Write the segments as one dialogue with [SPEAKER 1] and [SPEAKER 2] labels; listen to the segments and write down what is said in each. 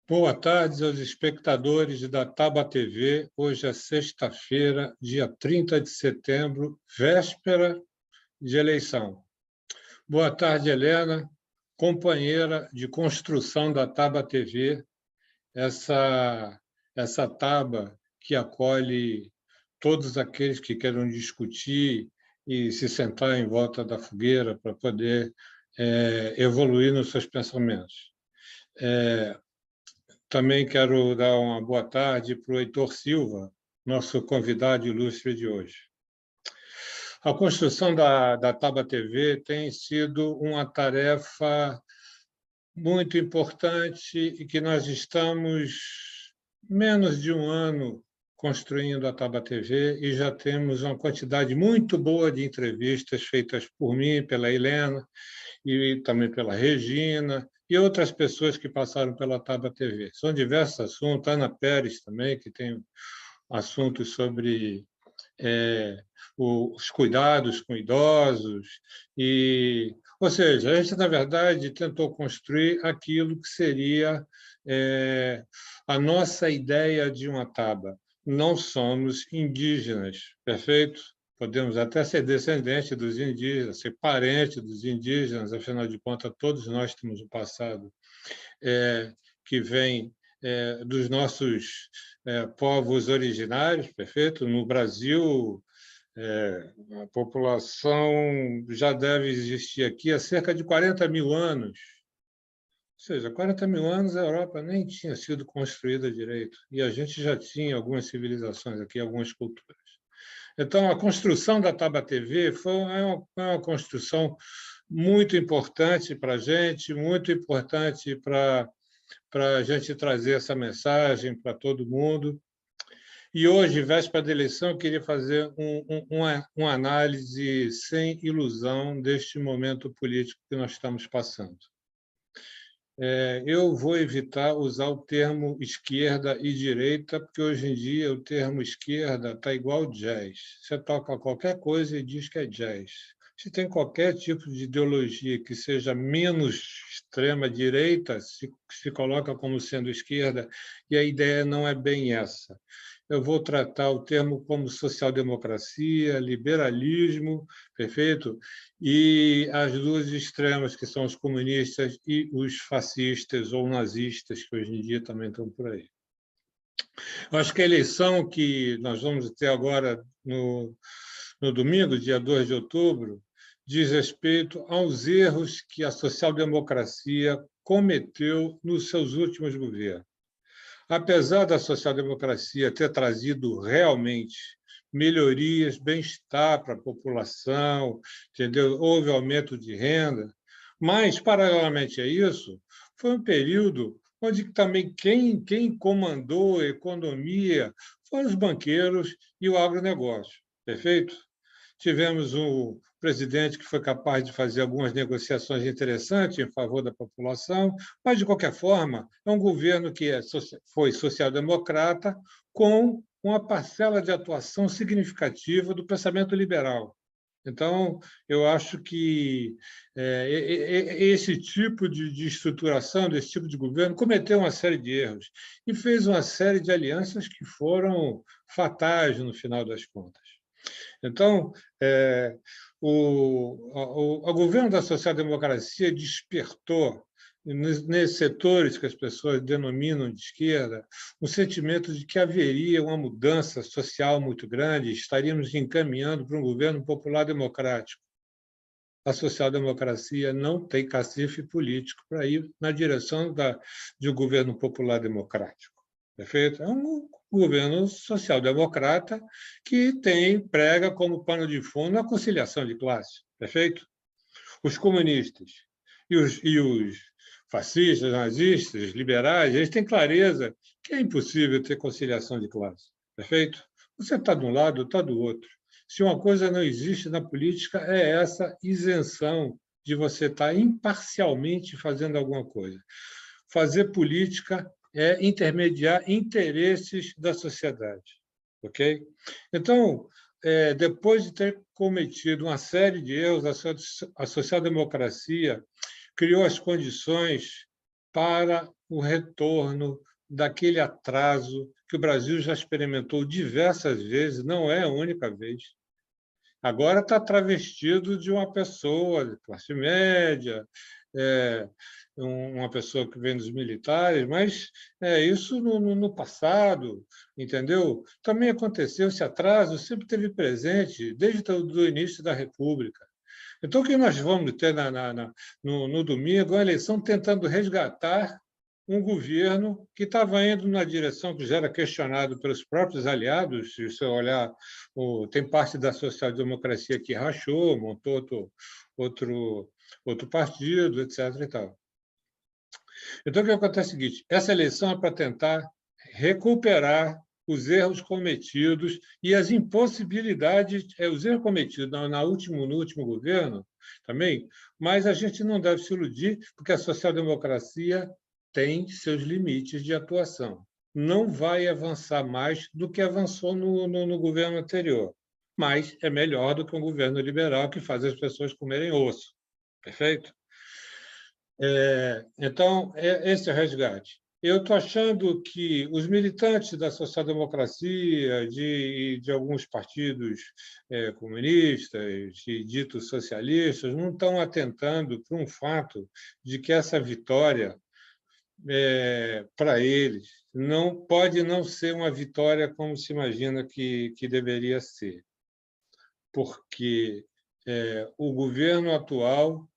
[SPEAKER 1] Boa tarde aos espectadores da Taba TV. Hoje é sexta-feira, dia 30 de setembro, véspera de eleição. Boa tarde, Helena, companheira de construção da Taba TV, essa Taba que acolhe todos aqueles que queiram discutir e se sentar em volta da fogueira para poder evoluir nos seus pensamentos. Também quero dar uma boa tarde para o Heitor Silva, nosso convidado ilustre de hoje. A construção da Taba TV tem sido uma tarefa muito importante e que nós estamos menos de um ano construindo a Taba TV e já temos uma quantidade muito boa de entrevistas feitas por mim, pela Helena e também pela Regina e outras pessoas que passaram pela Taba TV. São diversos assuntos, Ana Pérez também, que tem assuntos sobre os cuidados com idosos. Ou seja, a gente, na verdade, tentou construir aquilo que seria a nossa ideia de uma Taba. Não somos indígenas, perfeito? Podemos até ser descendentes dos indígenas, ser parentes dos indígenas, afinal de contas, todos nós temos um passado que vem dos nossos povos originários, perfeito? No Brasil, a população já deve existir aqui há cerca de 40 mil anos. Ou seja, 40 mil anos a Europa nem tinha sido construída direito, e a gente já tinha algumas civilizações aqui, algumas culturas. Então, a construção da Taba TV é uma construção muito importante para a gente, muito importante para a gente trazer essa mensagem para todo mundo. E hoje, véspera da eleição, eu queria fazer uma análise sem ilusão deste momento político que nós estamos passando. Eu vou evitar usar o termo esquerda e direita, porque hoje em dia o termo esquerda está igual jazz. Você toca qualquer coisa e diz que é jazz. Se tem qualquer tipo de ideologia que seja menos extrema-direita, se coloca como sendo esquerda, e a ideia não é bem essa. Eu vou tratar o termo como social-democracia, liberalismo, perfeito? E as duas extremas, que são os comunistas e os fascistas ou nazistas, que hoje em dia também estão por aí. Eu acho que a eleição que nós vamos ter agora no domingo, dia 2 de outubro, diz respeito aos erros que a social-democracia cometeu nos seus últimos governos. Apesar da social-democracia ter trazido realmente melhorias, bem-estar para a população, entendeu? Houve aumento de renda, mas, paralelamente a isso, foi um período onde também quem comandou a economia foram os banqueiros e o agronegócio, perfeito? Tivemos um presidente que foi capaz de fazer algumas negociações interessantes em favor da população, mas, de qualquer forma, é um governo que foi social-democrata com uma parcela de atuação significativa do pensamento liberal. Então, eu acho que esse tipo de estruturação, desse tipo de governo, cometeu uma série de erros e fez uma série de alianças que foram fatais no final das contas. Então, o governo da social-democracia despertou, nesses setores que as pessoas denominam de esquerda, um sentimento de que haveria uma mudança social muito grande, estaríamos encaminhando para um governo popular democrático. A social-democracia não tem cacife político para ir na direção de um governo popular democrático. Perfeito? É um governo social-democrata que prega como pano de fundo a conciliação de classe. Perfeito? Os comunistas e os fascistas, nazistas, liberais, eles têm clareza que é impossível ter conciliação de classe. Perfeito? Você está de um lado, está do outro. Se uma coisa não existe na política, é essa isenção de você estar imparcialmente fazendo alguma coisa. Fazer política é intermediar interesses da sociedade. Ok? Então, depois de ter cometido uma série de erros, a social-democracia criou as condições para o retorno daquele atraso que o Brasil já experimentou diversas vezes, não é a única vez. Agora está travestido de uma pessoa de classe média, uma pessoa que vem dos militares, mas isso no passado, entendeu? Também aconteceu esse atraso, sempre teve presente, desde o início da República. Então, o que nós vamos ter no domingo é uma eleição tentando resgatar um governo que estava indo na direção que já era questionado pelos próprios aliados. Se você olhar, tem parte da social-democracia que rachou, montou outro partido, etc. E tal. Então, o que acontece é o seguinte: essa eleição é para tentar recuperar os erros cometidos e as impossibilidades, os erros cometidos no último governo também, mas a gente não deve se iludir, porque a social-democracia tem seus limites de atuação. Não vai avançar mais do que avançou no governo anterior, mas é melhor do que um governo liberal que faz as pessoas comerem osso. Perfeito? Então, esse é o resgate. Eu estou achando que os militantes da social-democracia, de alguns partidos comunistas e ditos socialistas, não estão atentando para um fato de que essa vitória, para eles, não pode não ser uma vitória como se imagina que deveria ser, porque o governo atual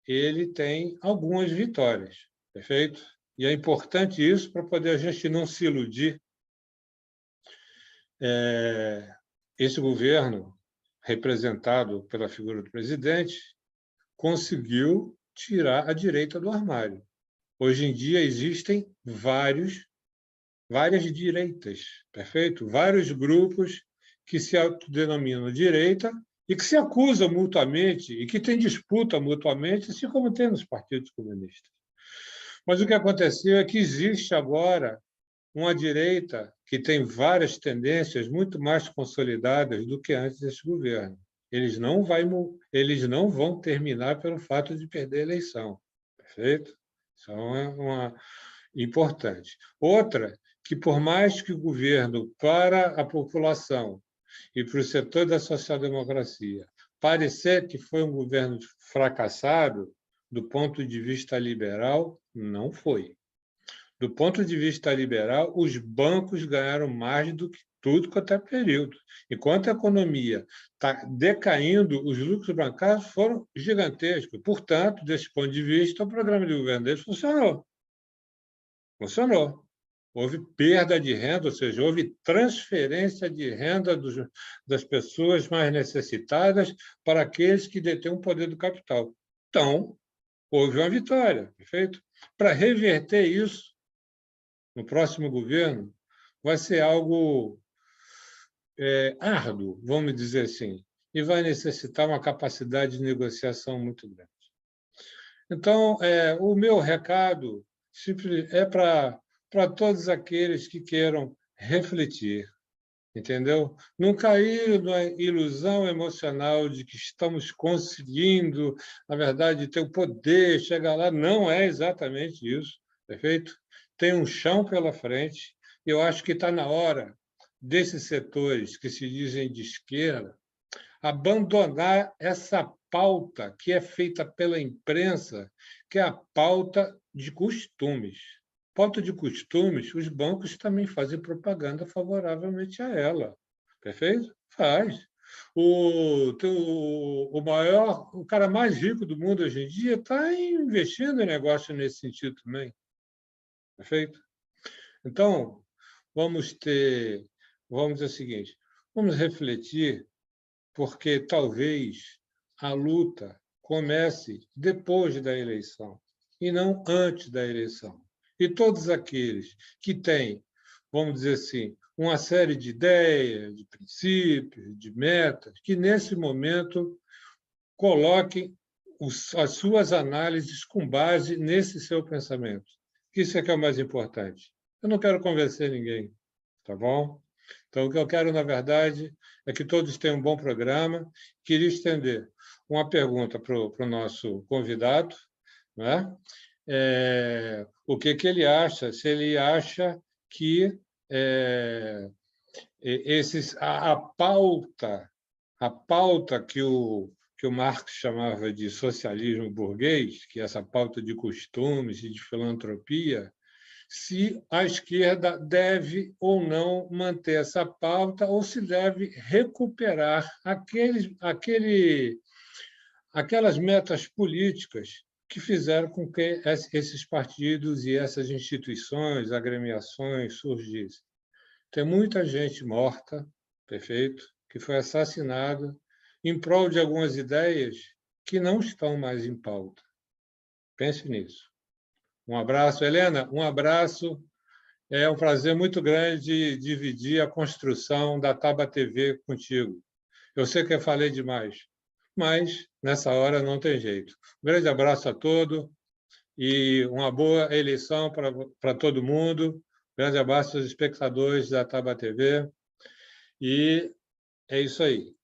[SPEAKER 1] ele tem algumas vitórias, perfeito? E é importante isso para poder a gente não se iludir. Esse governo, representado pela figura do presidente, conseguiu tirar a direita do armário. Hoje em dia existem várias direitas, perfeito? Vários grupos que se autodenominam direita e que se acusam mutuamente e que têm disputa mutuamente, assim como tem nos partidos comunistas. Mas o que aconteceu é que existe agora uma direita que tem várias tendências muito mais consolidadas do que antes desse governo. Eles não vão terminar pelo fato de perder a eleição, perfeito? Isso é importante. Outra, que por mais que o governo, para a população e para o setor da social-democracia, parecer que foi um governo fracassado, do ponto de vista liberal, não foi. Do ponto de vista liberal, os bancos ganharam mais do que tudo quanto é período. Enquanto a economia está decaindo, os lucros bancários foram gigantescos. Portanto, desse ponto de vista, o programa de governo deles funcionou. Funcionou. Houve perda de renda, ou seja, houve transferência de renda das pessoas mais necessitadas para aqueles que detêm o poder do capital. Então, houve uma vitória, perfeito? Para reverter isso no próximo governo, vai ser algo árduo, vamos dizer assim, e vai necessitar uma capacidade de negociação muito grande. Então, o meu recado é para todos aqueles que queiram refletir, entendeu? Não cair na ilusão emocional de que estamos conseguindo, na verdade, ter o poder, chegar lá. Não é exatamente isso, perfeito? Tem um chão pela frente, e eu acho que está na hora desses setores que se dizem de esquerda abandonar essa pauta que é feita pela imprensa, que é a pauta de costumes. Pauta de costumes, os bancos também fazem propaganda favoravelmente a ela. Perfeito? Faz. O cara mais rico do mundo hoje em dia está investindo em negócio nesse sentido também. Perfeito? Então, vamos dizer o seguinte, vamos refletir, porque talvez a luta comece depois da eleição e não antes da eleição. E todos aqueles que têm, vamos dizer assim, uma série de ideias, de princípios, de metas, que nesse momento coloquem as suas análises com base nesse seu pensamento. Isso é que é o mais importante. Eu não quero convencer ninguém, tá bom? Então, o que eu quero, na verdade, é que todos tenham um bom programa. Queria estender uma pergunta para o nosso convidado, né? o que ele acha, se ele acha que a pauta que o Marx chamava de socialismo burguês, que é essa pauta de costumes e de filantropia, se a esquerda deve ou não manter essa pauta ou se deve recuperar aquelas metas políticas que fizeram com que esses partidos e essas instituições, agremiações surgissem. Tem muita gente morta, perfeito, que foi assassinada em prol de algumas ideias que não estão mais em pauta. Pense nisso. Um abraço, Helena, um abraço. É um prazer muito grande dividir a construção da Taba TV contigo. Eu sei que eu falei demais, mas nessa hora não tem jeito. Um grande abraço a todos e uma boa eleição para todo mundo. Grande abraço aos espectadores da Taba TV. E é isso aí.